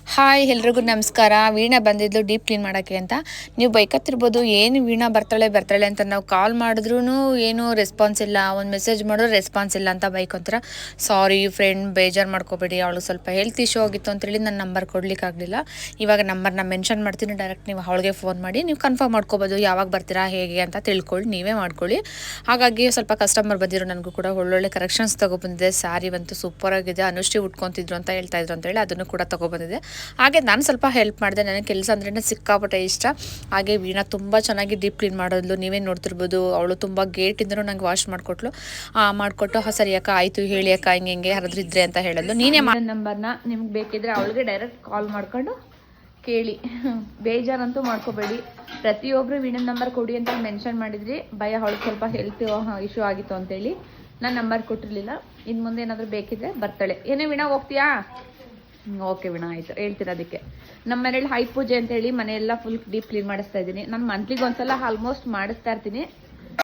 Hi ಎಲ್ರಿಗೂ ನಮಸ್ಕಾರ. ವೀಣಾ ಬಂದಿದ್ದು ಡೀಪ್ ಕ್ಲೀನ್ ಮಾಡೋಕ್ಕೆ ಅಂತ. ನೀವು ಬೈಕತ್ತಿರ್ಬೋದು, ಏನು ವೀಣಾ ಬರ್ತಾಳೆ ಅಂತ. ನಾವು ಕಾಲ್ ಮಾಡಿದ್ರೂ ಏನೂ ರೆಸ್ಪಾನ್ಸ್ ಇಲ್ಲ, ಒಂದು ಮೆಸೇಜ್ ಮಾಡಿದ್ರು ರೆಸ್ಪಾನ್ಸ್ ಇಲ್ಲ ಅಂತ ಬೈಕೊಂತಾರೆ. ಸಾರಿ ಫ್ರೆಂಡ್, ಬೇಜಾರು ಮಾಡ್ಕೋಬೇಡಿ, ಅವಳು ಸ್ವಲ್ಪ ಹೆಲ್ತ್ ಇಶ್ಯೂ ಆಗಿತ್ತು ಅಂತೇಳಿ ನನ್ನ ನಂಬರ್ ಕೊಡಲಿಕ್ಕಾಗಲಿಲ್ಲ. ಇವಾಗ ನಂಬರ್ನ ಮೆನ್ಷನ್ ಮಾಡ್ತೀನಿ, ಡೈರೆಕ್ಟ್ ನೀವು ಅವಳಿಗೆ ಫೋನ್ ಮಾಡಿ ನೀವು ಕನ್ಫರ್ಮ್ ಮಾಡ್ಕೋಬೋದು, ಯಾವಾಗ ಬರ್ತೀರಾ ಹೇಗೆ ಅಂತ ತಿಳ್ಕೊಳ್ಳಿ, ನೀವೇ ಮಾಡ್ಕೊಳ್ಳಿ. ಹಾಗಾಗಿ ಸ್ವಲ್ಪ ಕಸ್ಟಮರ್ ಬಂದಿರೋ, ನನಗೂ ಕೂಡ ಒಳ್ಳೊಳ್ಳೆ ಕರೆಕ್ಷನ್ಸ್ ತೊಗೊಬಂದಿದೆ. ಸ್ಯಾರಿ ಬಂತು ಸೂಪರಾಗಿದೆ, ಅನುಶ್ರೀ ಉಟ್ಕೊತಿದ್ರು ಅಂತ ಹೇಳ್ತಾಯಿದ್ರು ಅಂತೇಳಿ ಅದನ್ನು ಕೂಡ ತೊಗೊಬಂದಿದೆ. ಹಾಗೆ ನಾನು ಸ್ವಲ್ಪ ಹೆಲ್ಪ್ ಮಾಡಿದೆ. ನನಗೆ ಕೆಲಸ ಅಂದ್ರೇ ಸಿಕ್ಕಾಪಟ್ಟೆ ಇಷ್ಟ. ಹಾಗೆ ವೀಣಾ ತುಂಬ ಚೆನ್ನಾಗಿ ಡೀಪ್ ಕ್ಲೀನ್ ಮಾಡೋದು ನೀವೇ ನೋಡ್ತಿರ್ಬೋದು. ಅವಳು ತುಂಬ ಗೇಟಿಂದನೂ ನಂಗೆ ವಾಶ್ ಮಾಡಿಕೊಟ್ಟು ಸರಿ ಅಕ್ಕ ಆಯಿತು ಹೇಳಿ ಅಕ್ಕ ಹಿಂಗೆ ಹರಿದ್ರಿದ್ರೆ ಅಂತ ಹೇಳೋದು. ನೀನೇ ನಂಬರ್ನ ನಿಮ್ಗೆ ಬೇಕಿದ್ರೆ ಅವಳಿಗೆ ಡೈರೆಕ್ಟ್ ಕಾಲ್ ಮಾಡ್ಕೊಂಡು ಕೇಳಿ, ಬೇಜಾರಂತೂ ಮಾಡ್ಕೋಬೇಡಿ. ಪ್ರತಿಯೊಬ್ಬರು ವೀಣನ್ ನಂಬರ್ ಕೊಡಿ ಅಂತ ಮೆನ್ಷನ್ ಮಾಡಿದ್ರಿ. ಭಯ ಅವಳಿಗೆ ಸ್ವಲ್ಪ ಹೆಲ್ತ್ ಇಶ್ಯೂ ಆಗಿತ್ತು ಅಂತೇಳಿ ನಾನು ನಂಬರ್ ಕೊಟ್ಟಿರಲಿಲ್ಲ. ಇನ್ನು ಮುಂದೆ ಏನಾದರೂ ಬೇಕಿದ್ರೆ ಬರ್ತಾಳೆ. ಏನೇ ವೀಣಾ ಹೋಗ್ತೀಯಾ? ಓಕೆ ವೀಣಾ, ಆಯಿತು ಹೇಳ್ತಿರೋದಕ್ಕೆ. ನಮ್ಮ ಮನೇಲಿ ಹೈ ಪೂಜೆ ಅಂತೇಳಿ ಮನೆಯೆಲ್ಲ ಫುಲ್ ಡೀಪ್ ಕ್ಲೀನ್ ಮಾಡಿಸ್ತಾ ಇದ್ದೀನಿ. ನಾನು ಮಂತ್ಲಿಗೆ ಒಂದ್ಸಲ ಆಲ್ಮೋಸ್ಟ್ ಮಾಡಿಸ್ತಾ ಇರ್ತೀನಿ.